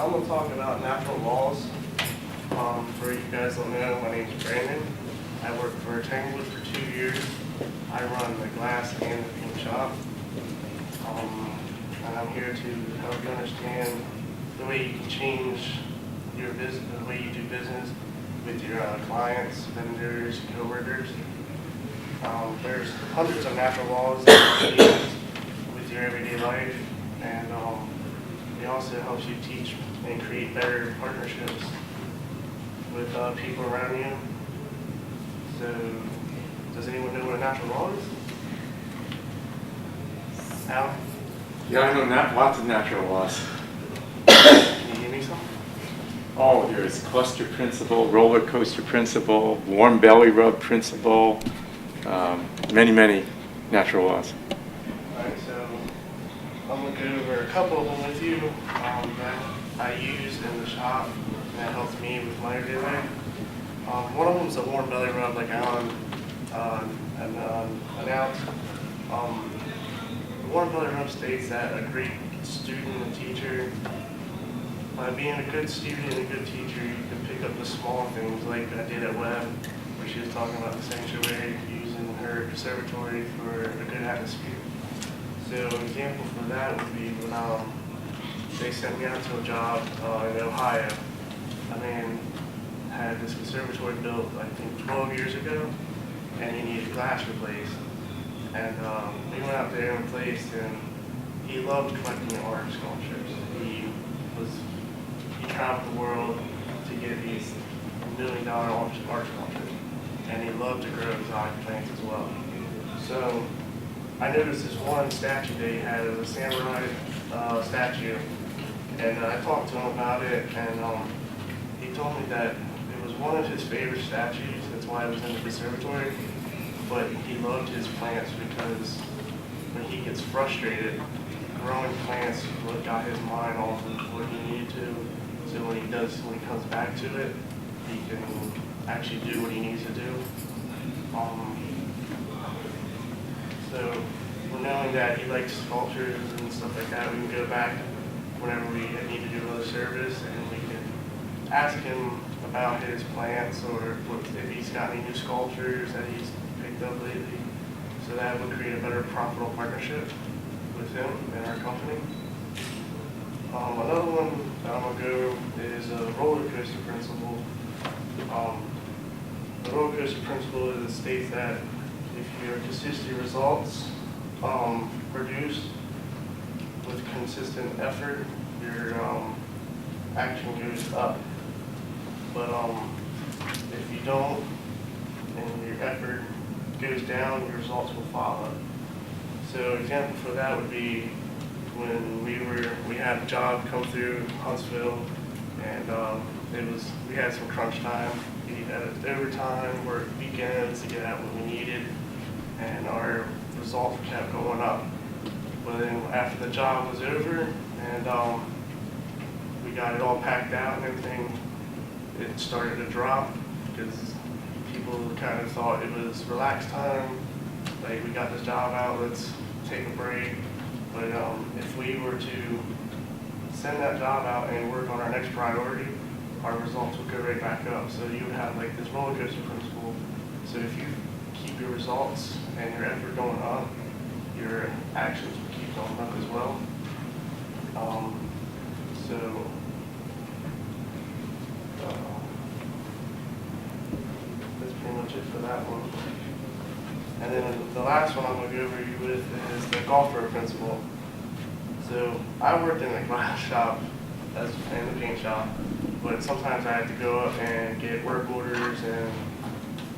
I'm going to talk about natural laws. For you guys don't know, my name is Brandon. I worked for Tanglewood for 2 years. I run the glass and the paint shop. And I'm here to help you understand the way you can change your business, the way you do business with your clients, vendors, co-workers. There's hundreds of natural laws that you can use with your everyday life, and it also helps you teach and create better partnerships with people around you. So, does anyone know what a natural law is? Al? Yeah, I know lots of natural laws. Can you give me some? Oh, there's cluster principle, roller coaster principle, warm belly rub principle, many natural laws. Alright, so I'm going to go over a couple of them with you that I use in the shop that helps me with my everyday life. One of them is a warm belly rub, like Alan announced. The warm belly rub states that a great student and teacher, by being a good student and a good teacher, you can pick up the small things like I did at Webb, where she was talking about the sanctuary, using her conservatory for a good atmosphere. So an example for that would be when they sent me out to a job in Ohio. A man had this conservatory built, I think, 12 years ago, and he needed glass replaced. And we went out there and replaced, and he loved collecting art sculptures. He traveled the world to get these $1 million art sculptures, and he loved to grow exotic plants as well. So I noticed this one statue they had. It was a samurai statue, and I talked to him about it, and he told me that it was one of his favorite statues. That's why it was in the conservatory. But he loved his plants because when he gets frustrated, growing plants is what got his mind off of what he needed to. So when he comes back to it, he can actually do what he needs to do. So knowing that he likes sculptures and stuff like that, we can go back whenever we need to do another service, and we can ask him about his plants or if he's got any new sculptures that he's picked up lately. So that would create a better profitable partnership with him and our company. Another one that I'm going to go is a roller coaster principle. The roller coaster principle states that if your consistent results produced with consistent effort, your action goes up. But if you don't and your effort goes down, your results will follow. So an example for that would be when we had a job come through Huntsville, and we had some crunch time. We had overtime, work weekends to get out what we needed, and our results kept going up. But then after the job was over and we got it all packed out and everything, it started to drop because people kind of thought it was relaxed time. Like, we got this job out, let's take a break. But if we were to send that job out and work on our next priority, our results would go right back up. So you would have like this roller coaster principle. So if you keep your results and your effort going up, your actions will keep going up as well. That's pretty much it for that one. And then the last one I'm going to go over you with is the golfer principle. So I worked in the glass shop and the paint shop, but sometimes I had to go up and get work orders and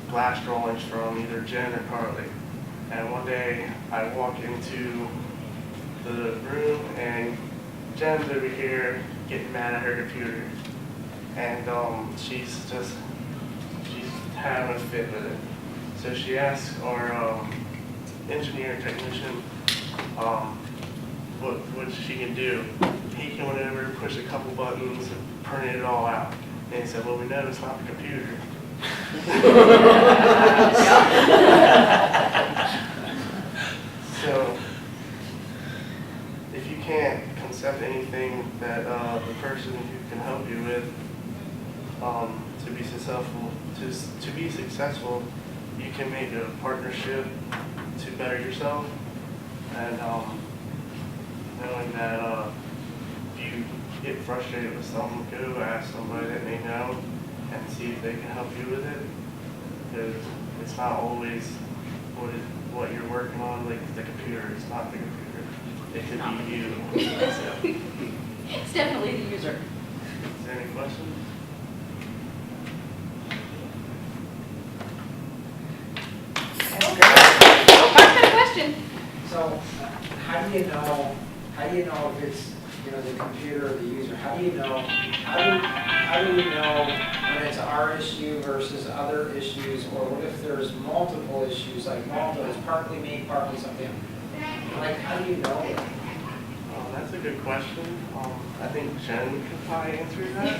glass drawings from either Jen or Carly. And one day I walk into the room and Jen's over here getting mad at her computer, and she's having a fit with it. So she asks our engineer technician what she can do. He went over, pushed a couple buttons, and printed it all out. And he said, "Well, we know it's not the computer." So if you can't concept anything that the person who can help you with to be successful, to be successful, you can make a partnership to better yourself, and knowing that if you get frustrated with something, go ask somebody that may know and see if they can help you with it, because it's not always what you're working on, like the computer. It's not the computer. It could be you. It's definitely the user. Is there any questions? Oh, Mark had a question. So, how do you know if it's, the computer or the user? How do we know when it's our issue versus other issues, or what if there's multiple issues, like it's partly me, partly something? Like, how do you know? That's a good question. I think Jen could probably answer that.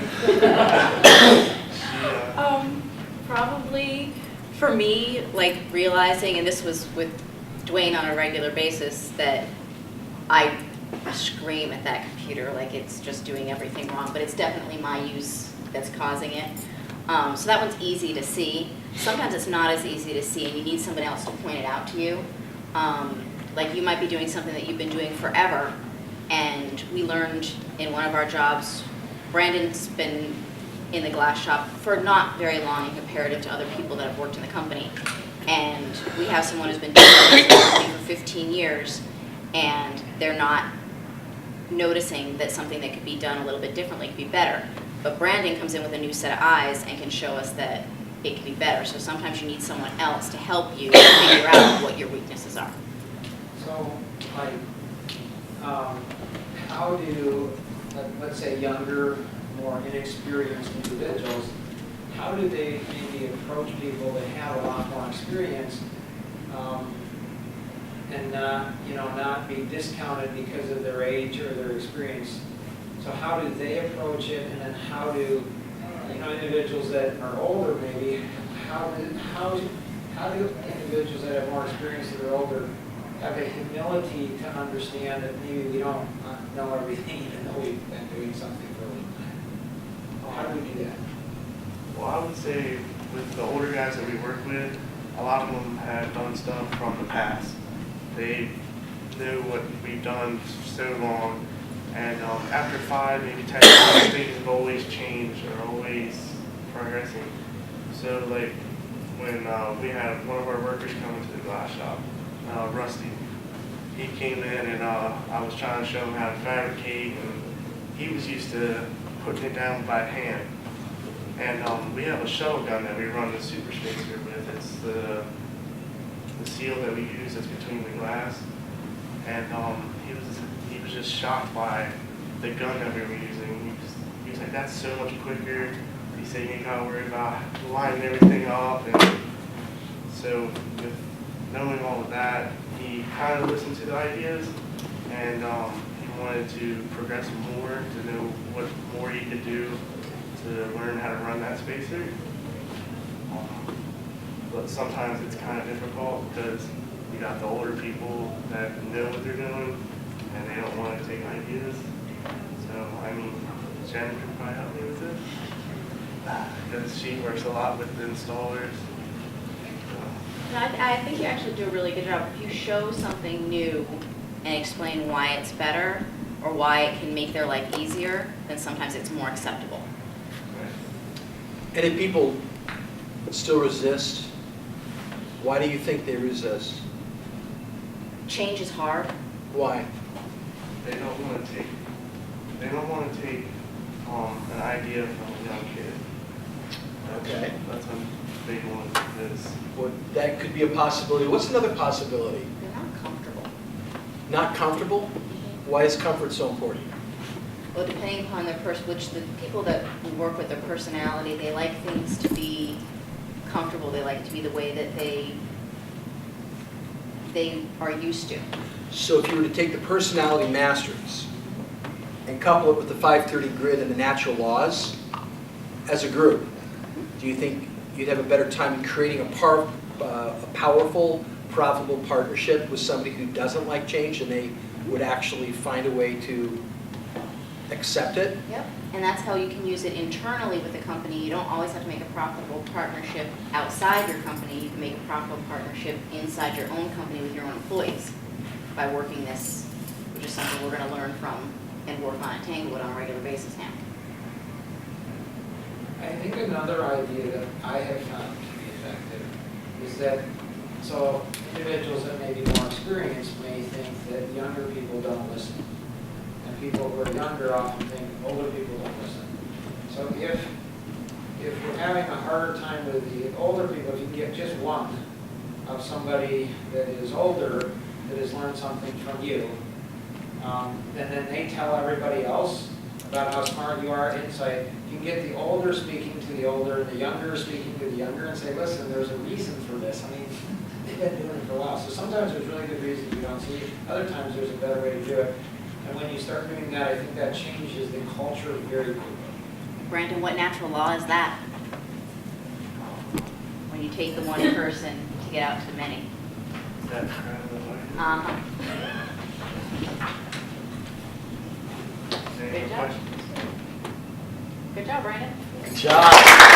Probably for me, like realizing, and this was with Dwayne on a regular basis, that I scream at that computer like it's just doing everything wrong, but it's definitely my use that's causing it. So that one's easy to see. Sometimes it's not as easy to see, and you need someone else to point it out to you. Like you might be doing something that you've been doing forever, and we learned in one of our jobs, Brandon's been in the glass shop for not very long in comparative to other people that have worked in the company. And we have someone who's been doing this for 15 years, and they're not noticing that something that could be done a little bit differently could be better. But Brandon comes in with a new set of eyes and can show us that it can be better. So sometimes you need someone else to help you figure out what your weaknesses are. So, like, how do, let's say, younger, more inexperienced individuals, how do they maybe approach people that have a lot more experience and not be discounted because of their age or their experience? So how do they approach it, and then how do individuals that are older maybe, how do individuals that have more experience that are older have a humility to understand that maybe we don't know everything even though we've been doing something for a long time? How do we do that? Well, I would say with the older guys that we work with, a lot of them have done stuff from the past. They knew what we've done so long, and after 5, maybe 10 years, things have always changed or always progressing. So like when we had one of our workers come into the glass shop, Rusty, he came in and I was trying to show him how to fabricate, and he was used to putting it down by hand. And we have a shuttle gun that we run the super spacer with. It's the seal that we use that's between the glass. And he was just shocked by the gun that we were using. He was like, that's so much quicker. He said, you ain't gotta worry about lining everything up. And so with knowing all of that, he kind of listened to the ideas, and he wanted to progress more, to know what more he could do to learn how to run that spacer. But sometimes it's kind of difficult because you got the older people that know what they're doing and they don't want to take ideas. So, I mean, Jen could probably help me with this because she works a lot with the installers. I think you actually do a really good job. If you show something new and explain why it's better or why it can make their life easier, then sometimes it's more acceptable. And if people still resist, why do you think they resist? Change is hard. Why? They don't want to take an idea from a young kid. Okay. That's a big one because Well, that could be a possibility. What's another possibility? They're not comfortable. Not comfortable? Why is comfort so important? Well, depending upon their which the people that we work with, their personality, they like things to be comfortable. They like it to be the way that they are used to. So if you were to take the personality masters and couple it with the 530 grid and the natural laws as a group, do you think you'd have a better time in creating a powerful, profitable partnership with somebody who doesn't like change and they would actually find a way to accept it. Yep, and that's how you can use it internally with the company. You don't always have to make a profitable partnership outside your company. You can make a profitable partnership inside your own company with your own employees by working this, which is something we're going to learn from and work on at Tanglewood on a regular basis now. I think another idea that I have found to be effective is that, so individuals that may be more experienced may think that younger people don't listen. And people who are younger often think older people don't listen. So if we're having a harder time with the older people, if you can get just one of somebody that is older that has learned something from you, and then they tell everybody else about how smart you are, insight. You can get the older speaking to the older and the younger speaking to the younger and say, listen, there's a reason for this. I mean, they've been doing it for a while. So sometimes there's really good reasons you don't see it. Other times there's a better way to do it. And when you start doing that, I think that changes the culture very quickly. Brandon, what natural law is that? When you take the one person to get out to the many. Is that kind of the way? Uh-huh. Any Good job. questions? Good job, Brandon. Good job.